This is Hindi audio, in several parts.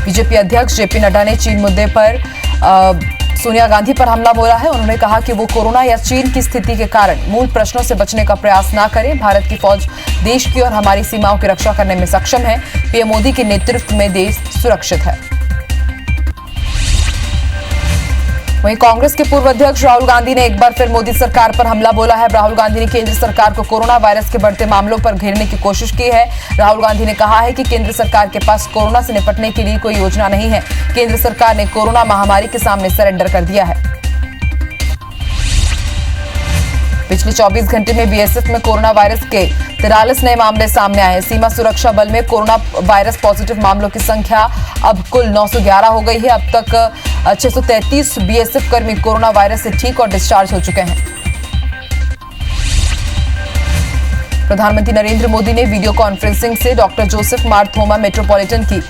बीजेपी अध्यक्ष जेपी नड्डा ने चीन मुद्दे पर सोनिया गांधी पर हमला बोला है। उन्होंने कहा कि वो कोरोना या चीन की स्थिति के कारण मूल प्रश्नों से बचने का प्रयास ना करें। भारत की फौज देश की और हमारी सीमाओं की रक्षा करने में सक्षम है। पीएम मोदी के नेतृत्व में देश सुरक्षित है। वहीं कांग्रेस के पूर्व अध्यक्ष राहुल गांधी ने एक बार फिर मोदी सरकार पर हमला बोला है। राहुल गांधी ने केंद्र सरकार को कोरोना वायरस के बढ़ते मामलों पर घेरने की कोशिश की है। राहुल गांधी ने कहा है कि केंद्र सरकार के पास कोरोना से निपटने के लिए कोई योजना नहीं है। केंद्र सरकार ने कोरोना महामारी के सामने सरेंडर कर दिया है। पिछले 24 घंटे में बीएसएफ में कोरोना वायरस के 43 नए मामले सामने आए हैं। सीमा सुरक्षा बल में कोरोना वायरस पॉजिटिव मामलों की संख्या अब कुल 911 हो गई है। अब तक 633 बीएसएफ कर्मी कोरोना वायरस से ठीक और डिस्चार्ज हो चुके हैं। प्रधानमंत्री नरेंद्र मोदी ने वीडियो कॉन्फ्रेंसिंग से डॉक्टर जोसेफ मार थोमा मेट्रोपॉलिटन की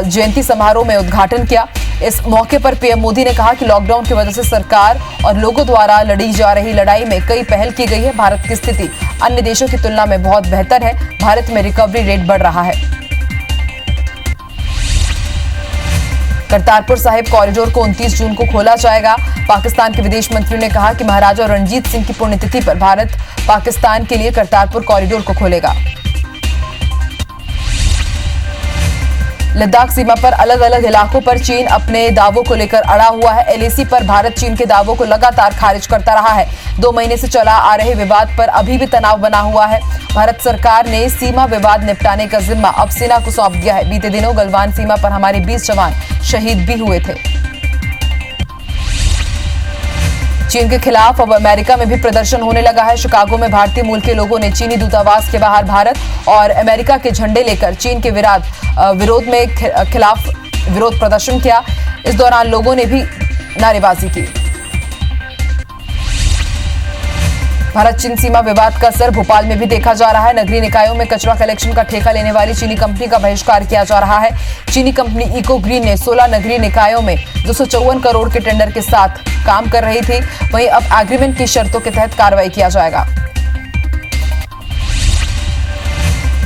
जयंती समारोह में उद्घाटन किया। इस मौके पर पीएम मोदी ने कहा कि लॉकडाउन की वजह से सरकार और लोगों द्वारा लड़ी जा रही लड़ाई में कई पहल की गई है। भारत की स्थिति अन्य देशों की तुलना में बहुत बेहतर है। भारत में रिकवरी रेट बढ़ रहा है। करतारपुर साहिब कॉरिडोर को 29 जून को खोला जाएगा। पाकिस्तान के विदेश मंत्री ने कहा कि महाराजा रणजीत सिंह की पुण्यतिथि पर भारत पाकिस्तान के लिए करतारपुर कॉरिडोर को खोलेगा। लद्दाख सीमा पर अलग अलग इलाकों पर चीन अपने दावों को लेकर अड़ा हुआ है। एलएसी पर भारत चीन के दावों को लगातार खारिज करता रहा है। 2 महीने से चला आ रहे विवाद पर अभी भी तनाव बना हुआ है। भारत सरकार ने सीमा विवाद निपटाने का जिम्मा अब सेना को सौंप दिया है। बीते दिनों गलवान सीमा पर हमारे 20 जवान शहीद भी हुए थे। चीन के खिलाफ अब अमेरिका में भी प्रदर्शन होने लगा है। शिकागो में भारतीय मूल के लोगों ने चीनी दूतावास के बाहर भारत और अमेरिका के झंडे लेकर चीन के विरोध में खिलाफ विरोध प्रदर्शन किया। इस दौरान लोगों ने भी नारेबाजी की। भारत चीन सीमा विवाद का असर भोपाल में भी देखा जा रहा है। नगरीय निकायों में कचरा कलेक्शन का ठेका लेने वाली चीनी कंपनी का बहिष्कार किया जा रहा है। चीनी कंपनी इको ग्रीन ने 16 नगरीय निकायों में 254 करोड़ के टेंडर के साथ काम कर रही थी। वहीं अब एग्रीमेंट की शर्तों के तहत कार्रवाई किया जाएगा।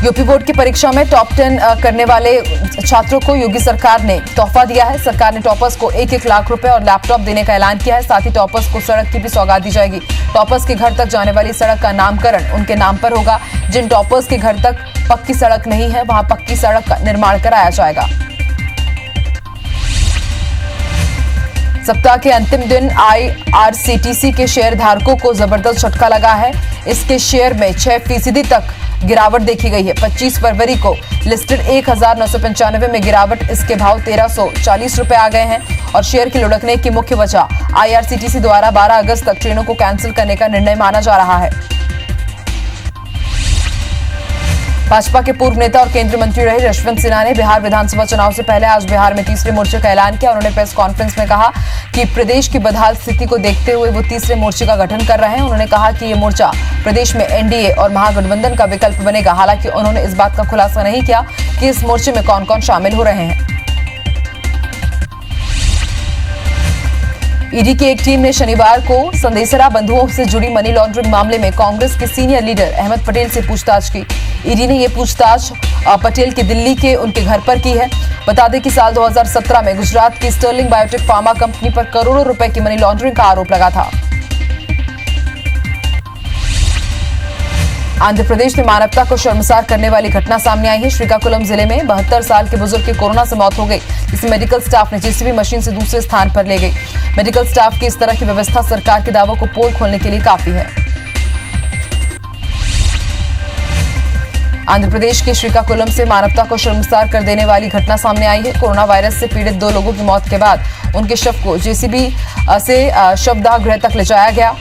यूपी बोर्ड की परीक्षा में टॉप 10 करने वाले छात्रों को योगी सरकार ने तोहफा दिया है। सरकार ने टॉपर्स को 1-1 लाख रुपए और लैपटॉप देने का ऐलान किया है। साथ ही टॉपर्स को सड़क की भी सौगात दी जाएगी। टॉपर्स के घर तक जाने वाली सड़क का नामकरण उनके नाम पर होगा। जिन टॉपर्स के घर तक पक्की सड़क नहीं है, वहां पक्की सड़क का निर्माण कराया जाएगा। सप्ताह के अंतिम दिन आईआरसीटीसी के शेयर धारकों को जबरदस्त झटका लगा है। इसके शेयर में 6% तक गिरावट देखी गई है। 25 फरवरी को लिस्टेड 1995 में गिरावट, इसके भाव 1340 रुपए आ गए हैं। और शेयर की लुढ़कने की मुख्य वजह आईआरसीटीसी द्वारा 12 अगस्त तक ट्रेनों को कैंसिल करने का निर्णय माना जा रहा है। भाजपा के पूर्व नेता और केंद्रीय मंत्री रहे यशवंत सिन्हा ने बिहार विधानसभा चुनाव से पहले आज बिहार में तीसरे मोर्चे का ऐलान किया। उन्होंने प्रेस कॉन्फ्रेंस में कहा कि प्रदेश की बदहाल स्थिति को देखते हुए वो तीसरे मोर्चे का गठन कर रहे हैं। उन्होंने कहा कि ये मोर्चा प्रदेश में एनडीए और महागठबंधन का विकल्प बनेगा। हालांकि उन्होंने इस बात का खुलासा नहीं किया कि इस मोर्चे में कौन कौन शामिल हो रहे हैं। ईडी की एक टीम ने शनिवार को संदेसरा बंधुओं से जुड़ी मनी लॉन्ड्रिंग मामले में कांग्रेस के सीनियर लीडर अहमद पटेल से पूछताछ की। ईडी ने यह पूछताछ पटेल के दिल्ली के उनके घर पर की है। बता दें कि साल 2017 में गुजरात की स्टर्लिंग बायोटेक फार्मा कंपनी पर करोड़ों रुपए की मनी लॉन्ड्रिंग का आरोप लगा था। आंध्र प्रदेश में मानवता को शर्मसार करने वाली घटना सामने आई है। श्रीकाकुलम जिले में 72 साल के बुजुर्ग की कोरोना से मौत हो गई, जिसे मेडिकल स्टाफ ने जेसीबी मशीन से दूसरे स्थान पर ले गई। मेडिकल स्टाफ की इस तरह की व्यवस्था सरकार के दावों को पोल खोलने के लिए काफी है। आंध्र प्रदेश के श्रीकाकुलम से मानवता को शर्मसार कर देने वाली घटना सामने आई है। कोरोना वायरस से पीड़ित 2 लोगों की मौत के बाद उनके शव को जेसीबी से शवदाह गृह तक ले जाया गया।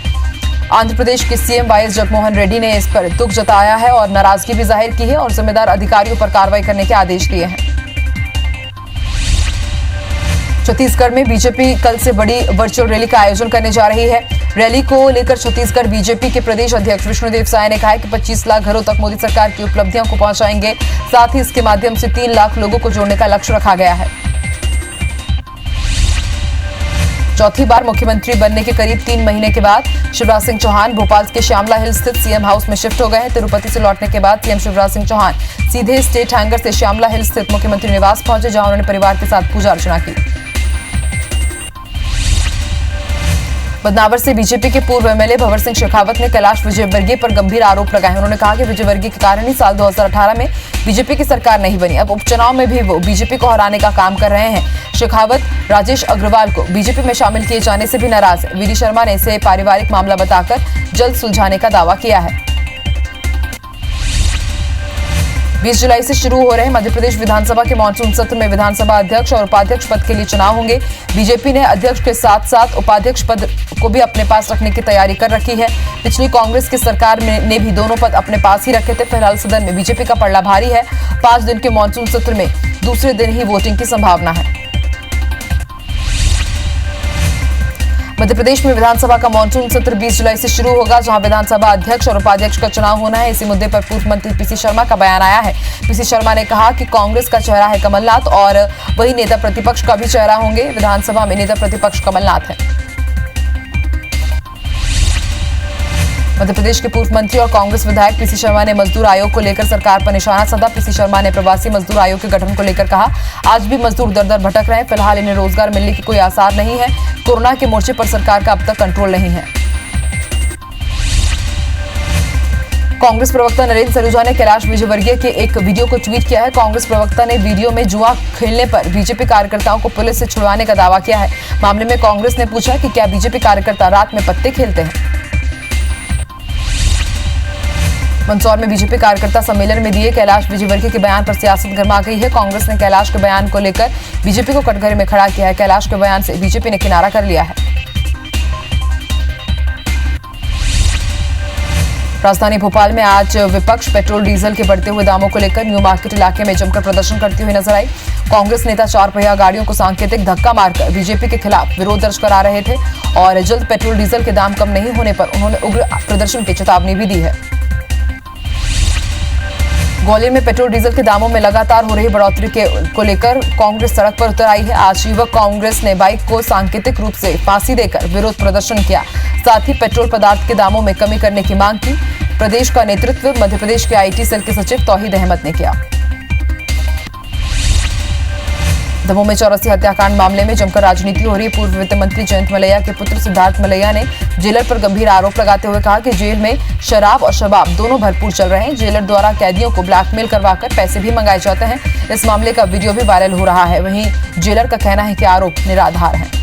आंध्र प्रदेश के सीएम वाईएस जगनमोहन रेड्डी ने इस पर दुख जताया है और नाराजगी भी जाहिर की है और जिम्मेदार अधिकारियों पर कार्रवाई करने के आदेश दिए हैं। छत्तीसगढ़ में बीजेपी कल से बड़ी वर्चुअल रैली का आयोजन करने जा रही है। रैली को लेकर छत्तीसगढ़ बीजेपी के प्रदेश अध्यक्ष विष्णुदेव साय ने कहा है कि 25 लाख घरों तक मोदी सरकार की उपलब्धियों को पहुंचाएंगे। साथ ही इसके माध्यम से 3 लाख लोगों को जोड़ने का लक्ष्य रखा गया है। चौथी बार मुख्यमंत्री बनने के करीब 3 महीने के बाद शिवराज सिंह चौहान भोपाल के श्यामला हिल स्थित सीएम हाउस में शिफ्ट हो गए हैं। तिरुपति से लौटने के बाद सीएम शिवराज सिंह चौहान सीधे स्टेट हैंगर से श्यामला हिल स्थित मुख्यमंत्री निवास पहुंचे, जहां उन्होंने परिवार के साथ पूजा अर्चना की। बदनावर से बीजेपी के पूर्व एमएलए भंवर सिंह शेखावत ने कैलाश विजयवर्गीय पर गंभीर आरोप लगाए। उन्होंने कहा कि विजयवर्गीय के कारण ही साल 2018 में बीजेपी की सरकार नहीं बनी। अब उपचुनाव में भी वो बीजेपी को हराने का काम कर रहे हैं। शेखावत राजेश अग्रवाल को बीजेपी में शामिल किए जाने से भी नाराज है। वीडी शर्मा ने इसे पारिवारिक मामला बताकर जल्द सुलझाने का दावा किया है। 20 जुलाई से शुरू हो रहे मध्य प्रदेश विधानसभा के मानसून सत्र में विधानसभा अध्यक्ष और उपाध्यक्ष पद के लिए चुनाव होंगे। बीजेपी ने अध्यक्ष के साथ साथ उपाध्यक्ष पद को भी अपने पास रखने की तैयारी कर रखी है। पिछली कांग्रेस की सरकार ने भी दोनों पद अपने पास ही रखे थे। फिलहाल सदन में बीजेपी का पलड़ा भारी है। 5 दिन के मानसून सत्र में दूसरे दिन ही वोटिंग की संभावना है। मध्य प्रदेश में विधानसभा का मानसून सत्र 20 जुलाई से शुरू होगा, जहां विधानसभा अध्यक्ष और उपाध्यक्ष का चुनाव होना है। इसी मुद्दे पर पूर्व मंत्री पीसी शर्मा का बयान आया है। पीसी शर्मा ने कहा कि कांग्रेस का चेहरा है कमलनाथ और वही नेता प्रतिपक्ष का भी चेहरा होंगे। विधानसभा में नेता प्रतिपक्ष कमलनाथ है। मध्य प्रदेश के पूर्व मंत्री और कांग्रेस विधायक पीसी शर्मा ने मजदूर आयोग को लेकर सरकार पर निशाना साधा। पीसी शर्मा ने प्रवासी मजदूर आयोग के गठन को लेकर कहा, आज भी मजदूर दर दर भटक रहे हैं। फिलहाल इन्हें रोजगार मिलने की कोई आसार नहीं है। कोरोना के मोर्चे पर सरकार का अब तक कंट्रोल नहीं है। कांग्रेस प्रवक्ता नरेंद्र सलूजा ने कैलाश विजयवर्गीय के एक वीडियो को ट्वीट किया है। कांग्रेस प्रवक्ता ने वीडियो में जुआ खेलने पर बीजेपी कार्यकर्ताओं को पुलिस से छुड़वाने का दावा किया है। मामले में कांग्रेस ने पूछा कि क्या बीजेपी कार्यकर्ता रात में पत्ते खेलते हैं। मंदसौर में बीजेपी कार्यकर्ता सम्मेलन में दिए कैलाश विजयवर्गीय के बयान पर सियासत गर्मा गई है। कांग्रेस ने कैलाश के बयान को लेकर बीजेपी को कटघरे में खड़ा किया है। कैलाश के बयान से बीजेपी ने किनारा कर लिया है। राजधानी भोपाल में आज विपक्ष पेट्रोल डीजल के बढ़ते हुए दामों को लेकर न्यू मार्केट इलाके में जमकर प्रदर्शन करती हुई नजर आई। कांग्रेस नेता 4 पहिया गाड़ियों को सांकेतिक धक्का मारकर बीजेपी के खिलाफ विरोध दर्ज करा रहे थे और जल्द पेट्रोल डीजल के दाम कम नहीं होने पर उन्होंने उग्र प्रदर्शन की चेतावनी भी दी है। ग्वालियर में पेट्रोल डीजल के दामों में लगातार हो रही बढ़ोतरी को लेकर कांग्रेस सड़क पर उतर आई है। आज युवक कांग्रेस ने बाइक को सांकेतिक रूप से फांसी देकर विरोध प्रदर्शन किया। साथ ही पेट्रोल पदार्थ के दामों में कमी करने की मांग की। प्रदेश का नेतृत्व मध्य प्रदेश के आईटी सेल के सचिव तौहीद अहमद ने किया। दमोह में चौरसी हत्याकांड मामले में जमकर राजनीति हो रही। पूर्व वित्त मंत्री जयंत मलैया के पुत्र सिद्धार्थ मलैया ने जेलर पर गंभीर आरोप लगाते हुए कहा कि जेल में शराब और शबाब दोनों भरपूर चल रहे हैं। जेलर द्वारा कैदियों को ब्लैकमेल करवाकर पैसे भी मंगाए जाते हैं। इस मामले का वीडियो भी वायरल हो रहा है। वहीं जेलर का कहना है कि आरोप निराधार है।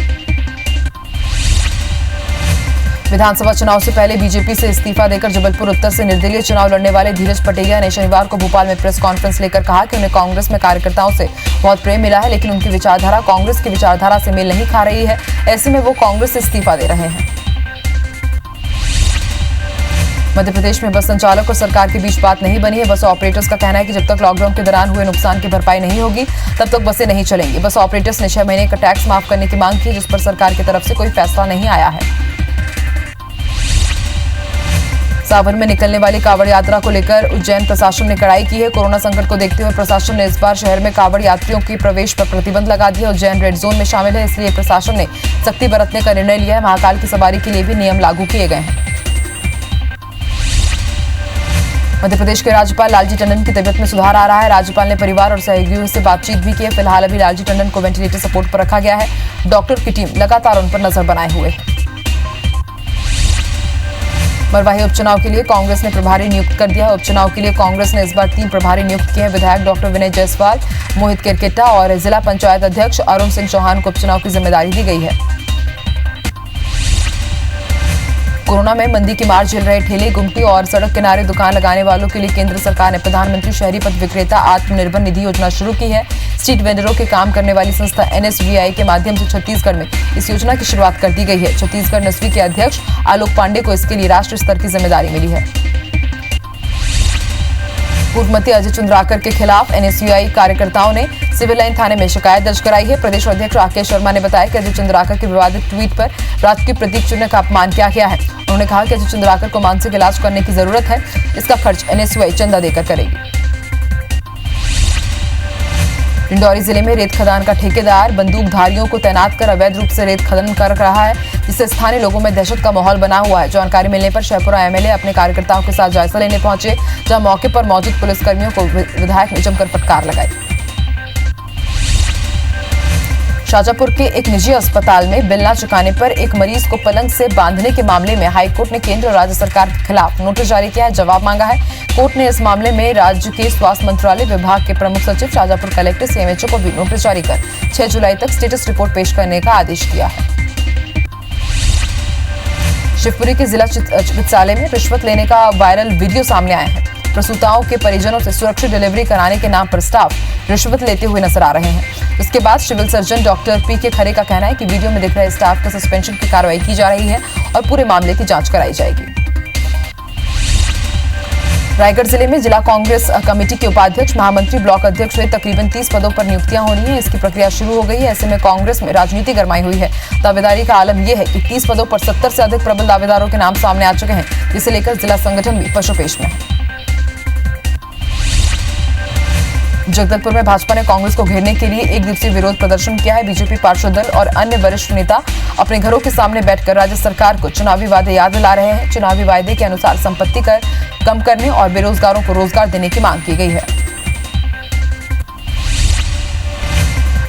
विधानसभा चुनाव से पहले बीजेपी से इस्तीफा देकर जबलपुर उत्तर से निर्दलीय चुनाव लड़ने वाले धीरज पटेलिया ने शनिवार को भोपाल में प्रेस कॉन्फ्रेंस लेकर कहा कि उन्हें कांग्रेस में कार्यकर्ताओं से बहुत प्रेम मिला है, लेकिन उनकी विचारधारा कांग्रेस की विचारधारा से मेल नहीं खा रही है। ऐसे में वो कांग्रेस से इस्तीफा दे रहे हैं। मध्य प्रदेश में बस संचालक और सरकार के बीच बात नहीं बनी है। बस ऑपरेटर्स का कहना है कि जब तक लॉकडाउन के दौरान हुए नुकसान की भरपाई नहीं होगी तब तक बसें नहीं चलेंगी। बस ऑपरेटर्स ने 6 महीने का टैक्स माफ करने की मांग की, जिस पर सरकार की तरफ से कोई फैसला नहीं आया है। सावन में निकलने वाली कांवड़ यात्रा को लेकर उज्जैन प्रशासन ने कड़ाई की है। कोरोना संकट को देखते हुए प्रशासन ने इस बार शहर में कांवड़ यात्रियों की प्रवेश पर प्रतिबंध लगा दिया। उज्जैन रेड जोन में शामिल है, इसलिए प्रशासन ने सख्ती बरतने का निर्णय लिया है। महाकाल की सवारी के लिए भी नियम लागू किए गए हैं। मध्य प्रदेश के राज्यपाल लालजी टंडन की तबियत में सुधार आ रहा है। राज्यपाल ने परिवार और सहयोगियों से बातचीत भी की है। फिलहाल अभी लालजी टंडन को वेंटिलेटर सपोर्ट पर रखा गया है। डॉक्टर की टीम लगातार उन पर नजर बनाए हुए है। मरवाही उपचुनाव के लिए कांग्रेस ने प्रभारी नियुक्त कर दिया है। उपचुनाव के लिए कांग्रेस ने इस बार 3 प्रभारी नियुक्त किए हैं। विधायक डॉक्टर विनय जायसवाल, मोहित केरकेट्टा और जिला पंचायत अध्यक्ष अरुण सिंह चौहान को उपचुनाव की जिम्मेदारी दी गई है। कोरोना में मंदी की मार झेल रहे ठेले, गुमटी और सड़क किनारे दुकान लगाने वालों के लिए केंद्र सरकार ने प्रधानमंत्री शहरी पथ विक्रेता आत्मनिर्भर निधि योजना शुरू की है। स्ट्रीट वेंडरों के काम करने वाली संस्था NSVI के माध्यम से छत्तीसगढ़ में इस योजना की शुरुआत कर दी गई है। छत्तीसगढ़ नस्वी के अध्यक्ष आलोक पांडे को इसके लिए राष्ट्रीय स्तर की जिम्मेदारी मिली है। पूर्व मंत्री अजय चंद्राकर के खिलाफ NSVI कार्यकर्ताओं ने सिविल लाइन थाने में शिकायत दर्ज कराई है। प्रदेश अध्यक्ष राकेश शर्मा ने बताया कि अजय चंद्राकर के विवादित ट्वीट पर राजकीय प्रतीक चिन्ह का अपमान किया गया है। उन्होंने कहा कि अजय चंद्राकर को मानसिक इलाज करने की जरूरत है, इसका खर्च NSVI चंदा देकर करेगी। डिंडौरी जिले में रेत खदान का ठेकेदार बंदूकधारियों को तैनात कर अवैध रूप से रेत खनन कर रहा है, जिससे स्थानीय लोगों में दहशत का माहौल बना हुआ है। जानकारी मिलने पर शहपुरा एमएलए अपने कार्यकर्ताओं के साथ जायजा लेने पहुंचे, जहां मौके पर मौजूद पुलिसकर्मियों को विधायक ने जमकर फटकार लगाई। शाजापुर के एक निजी अस्पताल में बिल न चुकाने पर एक मरीज को पलंग से बांधने के मामले में हाईकोर्ट ने केंद्र और राज्य सरकार के खिलाफ नोटिस जारी किया है, जवाब मांगा है। कोर्ट ने इस मामले में राज्य के स्वास्थ्य मंत्रालय विभाग के प्रमुख सचिव शाजापुर कलेक्टर सीएमएचओ को भी नोटिस जारी कर 6 जुलाई तक स्टेटस रिपोर्ट पेश करने का आदेश दिया है। शिवपुरी के जिला चिकित्सालय में रिश्वत लेने का वायरल वीडियो सामने आया है। प्रसूताओं के परिजनों से सुरक्षित डिलीवरी कराने के नाम पर स्टाफ रिश्वत लेते हुए नजर आ रहे हैं। इसके बाद सिविल सर्जन डॉक्टर पीके खरे का कहना है कि वीडियो में दिख रहे स्टाफ के सस्पेंशन की कार्रवाई की जा रही है और पूरे मामले की जांच कराई जाएगी। रायगढ़ जिले में जिला कांग्रेस कमेटी के उपाध्यक्ष, महामंत्री, ब्लॉक अध्यक्ष सहित तकरीबन 30 पदों पर नियुक्तियां हो रही हैं। इसकी प्रक्रिया शुरू हो गई है। ऐसे में कांग्रेस में राजनीति गरमाई हुई है। दावेदारी का आलम यह है कि 30 पदों पर 70 से अधिक प्रबल दावेदारों के नाम सामने आ चुके हैं, जिसे लेकर जिला संगठन भी पशुपेश में है। जगदलपुर में भाजपा ने कांग्रेस को घेरने के लिए एक दिवसीय विरोध प्रदर्शन किया है। बीजेपी पार्षद दल और अन्य वरिष्ठ नेता अपने घरों के सामने बैठकर राज्य सरकार को चुनावी वादे याद दिला रहे हैं। चुनावी वायदे के अनुसार संपत्ति कर कम करने और बेरोजगारों को रोजगार देने की मांग की गई है।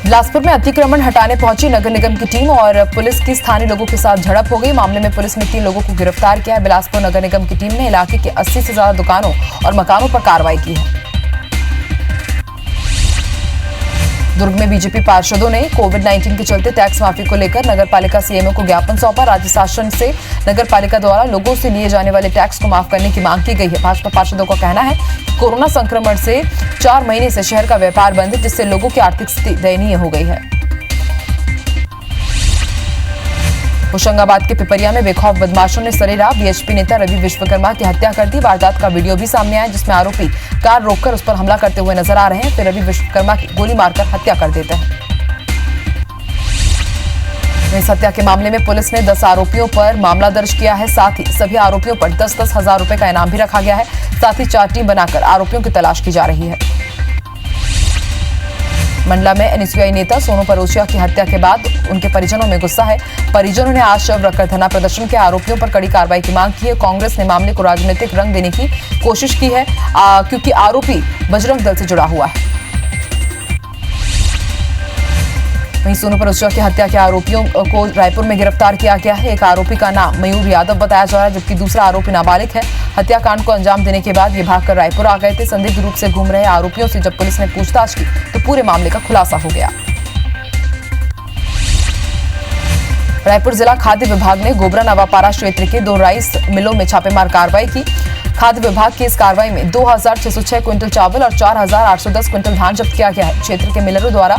बिलासपुर में अतिक्रमण हटाने पहुंची नगर निगम की टीम और पुलिस की स्थानीय लोगों के साथ झड़प हो गई। मामले में पुलिस ने 3 लोगों को गिरफ्तार किया है। बिलासपुर नगर निगम की टीम ने इलाके के 80 से ज्यादा दुकानों और मकानों पर कार्रवाई की है। दुर्ग में बीजेपी पार्षदों ने कोविड-19 के चलते टैक्स माफी को लेकर नगरपालिका सीएमओ को ज्ञापन सौंपा। राज्य शासन से नगरपालिका द्वारा लोगों से लिए जाने वाले टैक्स को माफ करने की मांग की गई है। भाजपा पार्षदों का कहना है कि कोरोना संक्रमण से 4 महीने से शहर का व्यापार बंद है, जिससे लोगों की आर्थिक स्थिति दयनीय हो गई है। होशंगाबाद के पिपरिया में बेखौफ बदमाशों ने सरेराह बीएचपी नेता रवि विश्वकर्मा की हत्या कर दी। वारदात का वीडियो भी सामने आया, जिसमें आरोपी कार रोककर उस पर हमला करते हुए नजर आ रहे हैं, फिर रवि विश्वकर्मा की गोली मारकर हत्या कर देते हैं। इस हत्या के मामले में पुलिस ने 10 आरोपियों पर मामला दर्ज किया है। साथ ही सभी आरोपियों पर 10-10 हजार रुपए का इनाम भी रखा गया है। साथ ही 4 टीम बनाकर आरोपियों की तलाश की जा रही है। मंडला में एनएसयूआई नेता सोनू परोचिया की हत्या के बाद उनके परिजनों में गुस्सा है। परिजनों ने आज शव रखकर धरना प्रदर्शन किया। आरोपियों पर कड़ी कार्रवाई की मांग की है। कांग्रेस ने मामले को राजनीतिक रंग देने की कोशिश की है, क्योंकि आरोपी बजरंग दल से जुड़ा हुआ है। वहीं सोनू परोचिया की हत्या के आरोपियों को रायपुर में गिरफ्तार किया गया है। एक आरोपी का नाम मयूर यादव बताया जा रहा है, जबकि दूसरा आरोपी नाबालिग है। हत्याकांड को अंजाम देने के बाद ये भागकर रायपुर आ गए थे। संदिग्ध रूप से घूम रहे आरोपियों से जब पुलिस ने पूछताछ की तो पूरे मामले का खुलासा हो गया। रायपुर जिला खाद्य विभाग ने गोबरा नवापारा क्षेत्र के 2 राइस मिलों में छापेमार कार्रवाई की। खाद्य विभाग की इस कार्रवाई में 2606 क्विंटल चावल और 4810 क्विंटल धान जब्त किया गया है। क्षेत्र के मिलरों द्वारा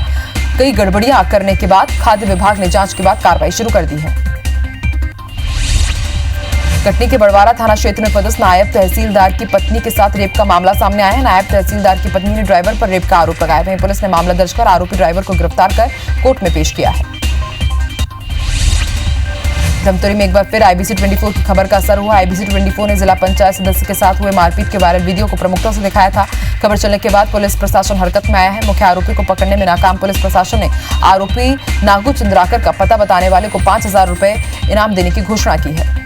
कई गड़बड़ियां करने के बाद खाद्य विभाग ने जांच के बाद कार्रवाई शुरू कर दी है। कटनी के बड़वारा थाना क्षेत्र में पदस्थ नायब तहसीलदार की पत्नी के साथ रेप का मामला सामने आया है। नायब तहसीलदार की पत्नी ने ड्राइवर पर रेप का आरोप लगाया। वहीं पुलिस ने मामला दर्ज कर आरोपी ड्राइवर को गिरफ्तार कर कोर्ट में पेश किया है। धमतरी में एक बार फिर IBC 24 की खबर का असर हुआ। IBC 24 ने जिला पंचायत सदस्य के साथ हुए मारपीट के वायरल वीडियो को प्रमुखता से दिखाया था। खबर चलने के बाद पुलिस प्रशासन हरकत में आया है। मुख्य आरोपी को पकड़ने में नाकाम पुलिस प्रशासन ने आरोपी नागू चंद्राकर का पता बताने वाले को 5000 रुपए इनाम देने की घोषणा की है।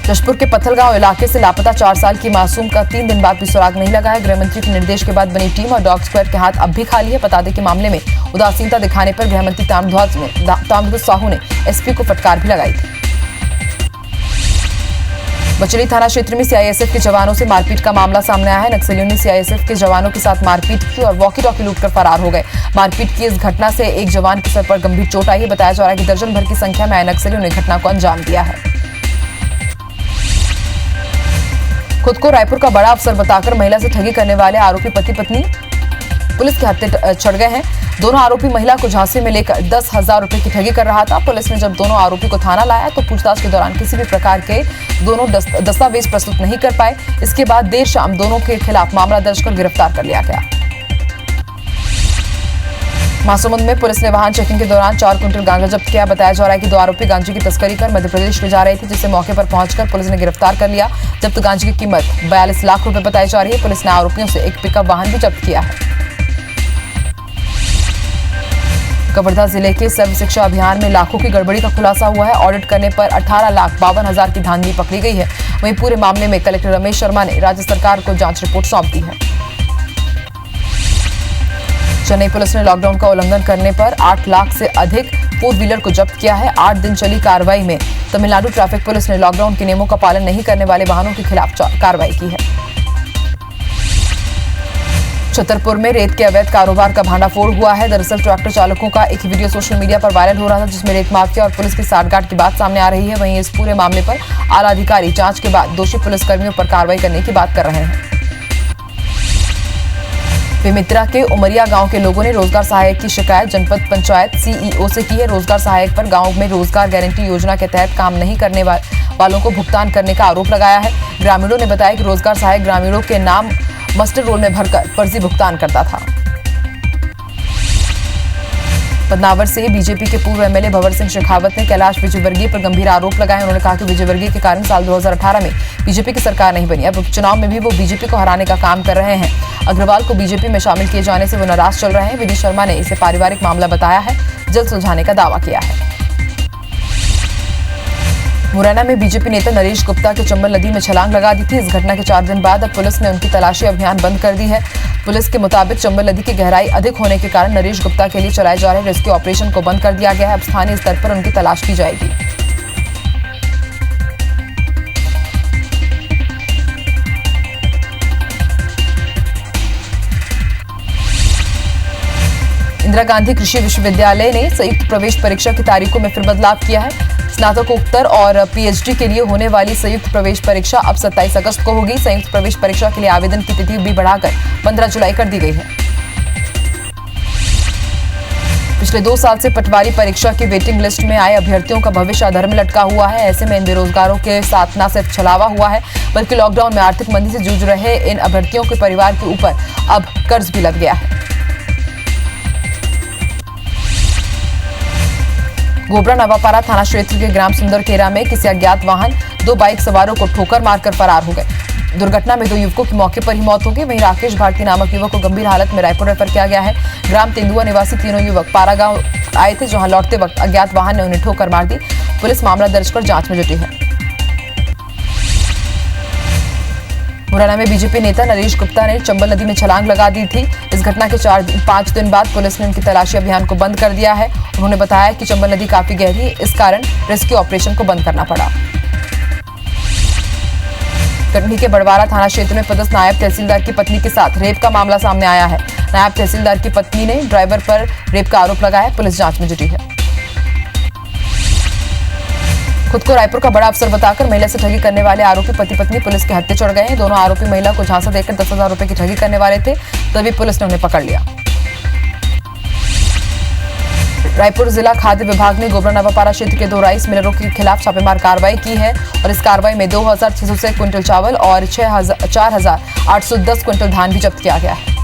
जशपुर के पत्थलगांव इलाके से लापता 4 साल की मासूम का 3 दिन बाद भी सुराग नहीं लगा है। गृहमंत्री के निर्देश के बाद बनी टीम और डॉग स्क्वाड के हाथ अब भी खाली है। बता दें कि मामले में उदासीनता दिखाने पर गृहमंत्री ताम्रध्वज साहू ने एसपी को फटकार भी लगाई थी। बचेली थाना क्षेत्र में सीआईएसएफ के जवानों से मारपीट का मामला सामने आया है। नक्सलियों ने सीआईएसएफ के जवानों के साथ मारपीट की और वॉकी टॉकी लूटकर फरार हो गए। मारपीट की इस घटना से एक जवान के सर पर गंभीर चोट आई है। बताया जा रहा है कि दर्जन भर की संख्या में आए नक्सलियों ने घटना को अंजाम दिया है। खुद को रायपुर का बड़ा अफसर बताकर महिला से ठगी करने वाले आरोपी पति पत्नी पुलिस के हत्थे चढ़ गए हैं। दोनों आरोपी महिला को झांसे में लेकर 10,000 रुपए की ठगी कर रहा था। पुलिस ने जब दोनों आरोपी को थाना लाया तो पूछताछ के दौरान किसी भी प्रकार के दोनों दस्तावेज प्रस्तुत नहीं कर पाए। इसके बाद देर शाम दोनों के खिलाफ मामला दर्ज कर गिरफ्तार कर लिया गया। महासमुंद में पुलिस ने वाहन चेकिंग के दौरान 4 क्विंटल गांजा जब्त किया। बताया जा रहा है कि 2 आरोपी गांजे की तस्करी कर मध्य प्रदेश ले जा रहे थे, जिसे मौके पर पहुंचकर पुलिस ने गिरफ्तार कर लिया। जब्त गांजे की कीमत 42 लाख रुपए बताई जा रही है। पुलिस ने आरोपियों से एक पिकअप वाहन भी जब्त किया है। कवर्धा जिले के सर्व शिक्षा अभियान में लाखों की गड़बड़ी का खुलासा हुआ है। ऑडिट करने पर 18,52,000 की धांधली पकड़ी गई है। वहीं पूरे मामले में कलेक्टर रमेश शर्मा ने राज्य सरकार को जांच रिपोर्ट सौंप दी है। चेन्नई पुलिस ने लॉकडाउन का उल्लंघन करने पर 8 लाख से अधिक 4 व्हीलर को जब्त किया है। 8 दिन चली कार्रवाई में तमिलनाडु ट्रैफिक पुलिस ने लॉकडाउन के नियमों का पालन नहीं करने वाले वाहनों के खिलाफ कार्रवाई की है। छतरपुर में रेत के अवैध कारोबार का भांडाफोड़ हुआ है। दरअसल ट्रैक्टर चालकों का एक वीडियो सोशल मीडिया पर वायरल हो रहा था, जिसमें रेत माफिया और पुलिस की साठगांठ की बात सामने आ रही है। वहीं इस पूरे मामले पर आला अधिकारी जांच के बाद दोषी पुलिसकर्मियों पर कार्रवाई करने की बात कर रहे हैं। बेमित्रा के उमरिया गांव के लोगों ने रोजगार सहायक की शिकायत जनपद पंचायत सीईओ से की है। रोजगार सहायक पर गांव में रोजगार गारंटी योजना के तहत काम नहीं करने वालों को भुगतान करने का आरोप लगाया है। ग्रामीणों ने बताया कि रोजगार सहायक ग्रामीणों के नाम मस्टर रोल में भरकर फर्जी भुगतान करता था। बदनावर से बीजेपी के पूर्व एमएलए भंवर सिंह शेखावत ने कैलाश विजयवर्गीय पर गंभीर आरोप लगाए। उन्होंने कहा कि विजयवर्गीय के कारण साल 2018 में बीजेपी की सरकार नहीं बनी। अब उपचुनाव में भी वो बीजेपी को हराने का काम कर रहे हैं। अग्रवाल को बीजेपी में शामिल किए जाने से वो नाराज चल रहे हैं। विजय शर्मा ने इसे पारिवारिक मामला बताया है, जल्द सुलझाने का दावा किया है। मुरैना में बीजेपी नेता नरेश गुप्ता के चंबल नदी में छलांग लगा दी थी। इस घटना के 4 दिन बाद अब पुलिस ने उनकी तलाशी अभियान बंद कर दी है। पुलिस के मुताबिक चंबल नदी की गहराई अधिक होने के कारण नरेश गुप्ता के लिए चलाए जा रहे रेस्क्यू ऑपरेशन को बंद कर दिया गया है। अब स्थानीय स्तर पर उनकी तलाश की जाएगी। इंदिरा गांधी कृषि विश्वविद्यालय ने संयुक्त प्रवेश परीक्षा की तारीखों में फिर बदलाव किया है। स्नातकोत्तर और पीएचडी के लिए होने वाली संयुक्त प्रवेश परीक्षा अब 27 अगस्त को होगी। संयुक्त प्रवेश परीक्षा के लिए आवेदन की तिथि भी बढ़ाकर 15 जुलाई कर दी गई है। पिछले 2 साल से पटवारी परीक्षा की वेटिंग लिस्ट में आए अभ्यर्थियों का भविष्य अधर में लटका हुआ है। ऐसे में इन बेरोजगारों के साथ न सिर्फ छलावा हुआ है, बल्कि लॉकडाउन में आर्थिक मंदी से जूझ रहे इन अभ्यर्थियों के परिवार के ऊपर अब कर्ज भी लग गया है। गोबरा नवापारा थाना क्षेत्र के ग्राम सुंदरकेरा में किसी अज्ञात वाहन 2 बाइक सवारों को ठोकर मारकर फरार हो गए। दुर्घटना में 2 युवकों की मौके पर ही मौत हो गई। वहीं राकेश भारती नामक युवक को गंभीर हालत में रायपुर रेफर किया गया है। ग्राम तेंदुआ निवासी तीनों युवक पारा गांव आए थे, जहां लौटते वक्त अज्ञात वाहन ने उन्हें ठोकर मार दी। पुलिस मामला दर्ज कर जांच में जुटी है। मुरैना में बीजेपी नेता नरेश गुप्ता ने चंबल नदी में छलांग लगा दी थी। इस घटना के 5 दिन बाद पुलिस ने उनकी तलाशी अभियान को बंद कर दिया है। उन्होंने बताया कि चंबल नदी काफी गहरी है, इस कारण रेस्क्यू ऑपरेशन को बंद करना पड़ा। कटनी के बड़वारा थाना क्षेत्र में पदस्थ नायब तहसीलदार की पत्नी के साथ रेप का मामला सामने आया है। नायब तहसीलदार की पत्नी ने ड्राइवर पर रेप का आरोप लगाया है। पुलिस जांच में जुटी है। खुद को रायपुर का बड़ा अफसर बताकर महिला से ठगी करने वाले आरोपी पति पत्नी पुलिस के हत्थे चढ़ गए हैं। दोनों आरोपी महिला को झांसा देकर 10,000 रुपए की ठगी करने वाले थे, तभी पुलिस ने उन्हें पकड़ लिया। रायपुर जिला खाद्य विभाग ने गोबरा नवापारा क्षेत्र के 2 राइस मिलरों के खिलाफ छापेमार कार्रवाई की है और इस कार्रवाई में 2,600 क्विंटल चावल और 4,810 क्विंटल धान भी जब्त किया गया है।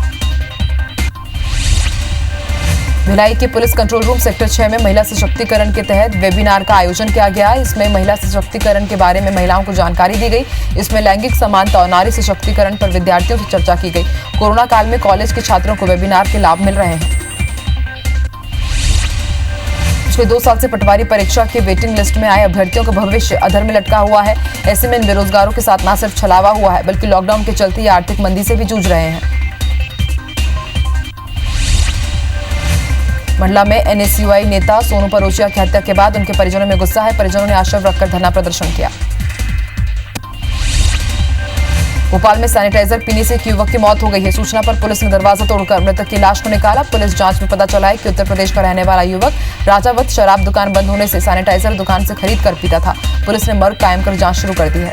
भिलाई के पुलिस कंट्रोल रूम सेक्टर 6 में महिला सशक्तिकरण के तहत वेबिनार का आयोजन किया गया। इसमें महिला सशक्तिकरण के बारे में महिलाओं को जानकारी दी गई। इसमें लैंगिक समानता और नारी सशक्तिकरण पर विद्यार्थियों से चर्चा की गई। कोरोना काल में कॉलेज के छात्रों को वेबिनार के लाभ मिल रहे हैं। पिछले 2 साल से पटवारी परीक्षा की वेटिंग लिस्ट में आए अभ्यर्थियों का भविष्य अधर में लटका हुआ है। ऐसे में इन बेरोजगारों के साथ न सिर्फ छलावा हुआ है, बल्कि लॉकडाउन के चलते ये आर्थिक मंदी से भी जूझ रहे हैं। मंडला में एनएसयूआई नेता सोनू परोचिया की हत्या के बाद उनके परिजनों में गुस्सा है। परिजनों ने आश्रय रखकर धरना प्रदर्शन किया। भोपाल में सैनिटाइजर पीने से एक युवक की मौत हो गई है। सूचना पर पुलिस ने दरवाजा तोड़कर मृतक की लाश को निकाला। पुलिस जांच में पता चला है कि उत्तर प्रदेश का रहने वाला युवक राजावत शराब दुकान बंद होने से सैनिटाइजर दुकान से खरीद कर पीता था। पुलिस ने मर्ग कायम कर जांच शुरू कर दी है।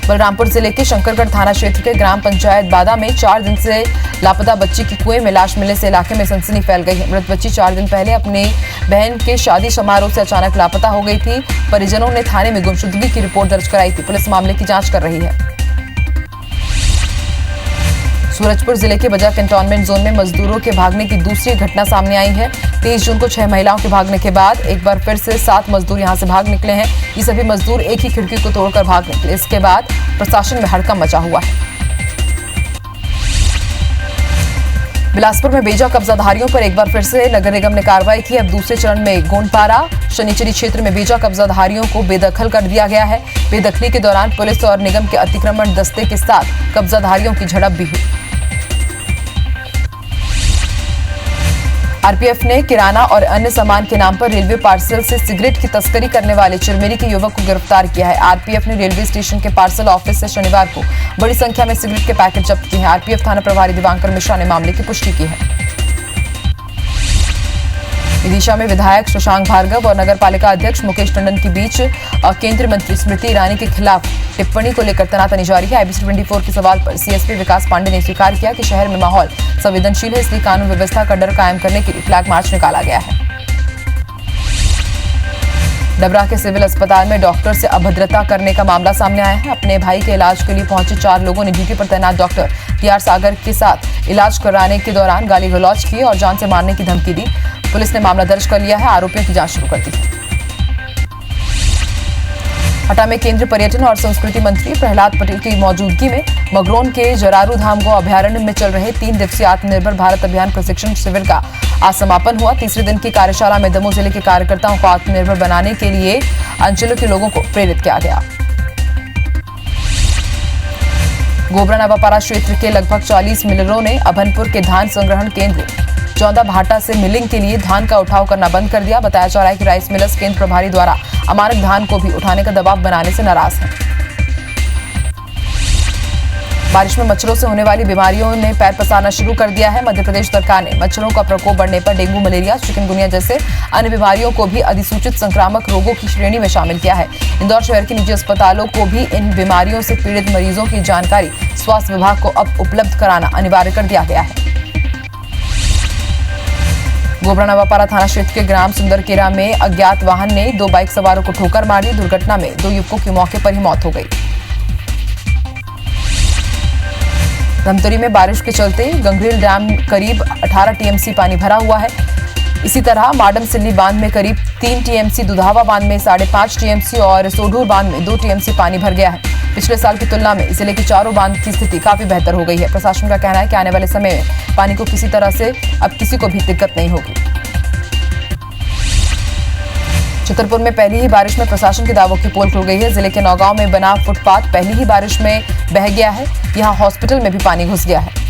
बलरामपुर जिले के शंकरगढ़ थाना क्षेत्र के ग्राम पंचायत बादा में 4 दिन से लापता बच्ची की कुएं में लाश मिलने से इलाके में सनसनी फैल गई है। मृत बच्ची 4 दिन पहले अपनी बहन के शादी समारोह से अचानक लापता हो गई थी। परिजनों ने थाने में गुमशुदगी की रिपोर्ट दर्ज कराई थी। पुलिस मामले की जांच कर रही है। सूरजपुर जिले के बजा कंटोनमेंट जोन में मजदूरों के भागने की दूसरी घटना सामने आई है। 23 जून को 6 महिलाओं के भागने के बाद एक बार फिर से 7 मजदूर यहां से भाग निकले हैं। ये सभी मजदूर एक ही खिड़की को तोड़कर भाग निकले। इसके बाद प्रशासन में हड़कंप मचा हुआ है। बिलासपुर में बेजा कब्जाधारियों पर एक बार फिर से नगर निगम ने कार्रवाई की। अब दूसरे चरण में गोंडपारा शनिचरी क्षेत्र में बेजा कब्जाधारियों को बेदखल कर दिया गया है। बेदखली के दौरान पुलिस और निगम के अतिक्रमण दस्ते के साथ कब्जाधारियों की झड़प भी हुई। आरपीएफ ने किराना और अन्य सामान के नाम पर रेलवे पार्सल से सिगरेट की तस्करी करने वाले चिरमिरी के युवक को गिरफ्तार किया है। आरपीएफ ने रेलवे स्टेशन के पार्सल ऑफिस से शनिवार को बड़ी संख्या में सिगरेट के पैकेट जब्त किए हैं। आरपीएफ थाना प्रभारी दिवांकर मिश्रा ने मामले की पुष्टि की है। विदिशा में विधायक शशांक भार्गव और नगर पालिका अध्यक्ष मुकेश टंडन के बीच केंद्रीय मंत्री स्मृति ईरानी के खिलाफ टिप्पणी को लेकर तनातनी जारी है। आईबीसी 24 के सवाल पर सीएसपी विकास पांडे ने स्वीकार किया कि शहर में माहौल संवेदनशील है, इसलिए कानून व्यवस्था का डर कायम करने के लिए फ्लैग मार्च निकाला गया है। डबरा के सिविल अस्पताल में डॉक्टर से अभद्रता करने का मामला सामने आया है। अपने भाई के इलाज के लिए पहुंचे 4 लोगों ने ड्यूटी पर तैनात डॉक्टर टीआर सागर के साथ इलाज कराने के दौरान गाली गलौज की और जान से मारने की धमकी दी। पुलिस ने मामला दर्ज कर लिया है। आरोपियों की जांच शुरू कर दी है। हटा में केंद्रीय पर्यटन और संस्कृति मंत्री प्रहलाद पटेल की मौजूदगी में मगरोन के जरारू धाम गो अभ्यारण्य में चल रहे 3 दिवसीय आत्मनिर्भर भारत अभियान प्रशिक्षण शिविर का आज समापन हुआ। तीसरे दिन की कार्यशाला में दमोह जिले के कार्यकर्ताओं को आत्मनिर्भर बनाने के लिए अंचलों के लोगों को प्रेरित किया गया। गोबरा नवापारा क्षेत्र के लगभग 40 मिलरों ने अभनपुर के धान संग्रहण केंद्र चौंदा भाटा से मिलिंग के लिए धान का उठाव करना बंद कर दिया। बताया जा रहा है कि राइस मिलर्स केंद्र प्रभारी द्वारा अमानक धान को भी उठाने का दबाव बनाने से नाराज हैं। बारिश में मच्छरों से होने वाली बीमारियों ने पैर पसारना शुरू कर दिया है। मध्य प्रदेश सरकार ने मच्छरों का प्रकोप बढ़ने पर डेंगू, मलेरिया, चिकनगुनिया जैसे अन्य बीमारियों को भी अधिसूचित संक्रामक रोगों की श्रेणी में शामिल किया है। इंदौर शहर के निजी अस्पतालों को भी इन बीमारियों से पीड़ित मरीजों की जानकारी स्वास्थ्य विभाग को अब उपलब्ध कराना अनिवार्य कर दिया गया है। गोबरा नवापारा थाना क्षेत्र के ग्राम सुंदरकेरा में अज्ञात वाहन ने 2 बाइक सवारों को ठोकर मार दी। दुर्घटना में 2 युवकों की मौके पर ही मौत हो गई। धमतरी में बारिश के चलते गंगरेल डैम करीब 18 टीएमसी पानी भरा हुआ है। इसी तरह माडम सिल्ली बांध में करीब 3 टीएमसी, दुधावा बांध में 5.5 टीएमसी और सोढूर बांध में 2 टीएमसी पानी भर गया है। पिछले साल की तुलना में जिले के चारों बांध की स्थिति काफी बेहतर हो गई है। प्रशासन का कहना है कि आने वाले समय में पानी को किसी तरह से अब किसी को भी दिक्कत नहीं होगी। छतरपुर में पहली ही बारिश में प्रशासन के दावों की पोल खुल गई है। जिले के नौगांव में बना फुटपाथ पहली ही बारिश में बह गया है। यहां हॉस्पिटल में भी पानी घुस गया है।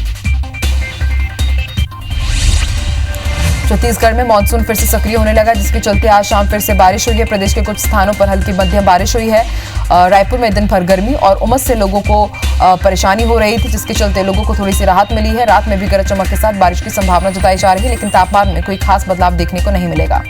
छत्तीसगढ़ में मानसून फिर से सक्रिय होने लगा, जिसके चलते आज शाम फिर से बारिश हुई है। प्रदेश के कुछ स्थानों पर हल्की मध्यम बारिश हुई है। रायपुर में दिन भर गर्मी और उमस से लोगों को परेशानी हो रही थी, जिसके चलते लोगों को थोड़ी सी राहत मिली है। रात में भी गरज चमक के साथ बारिश की संभावना जताई जा रही है, लेकिन तापमान में कोई खास बदलाव देखने को नहीं मिलेगा।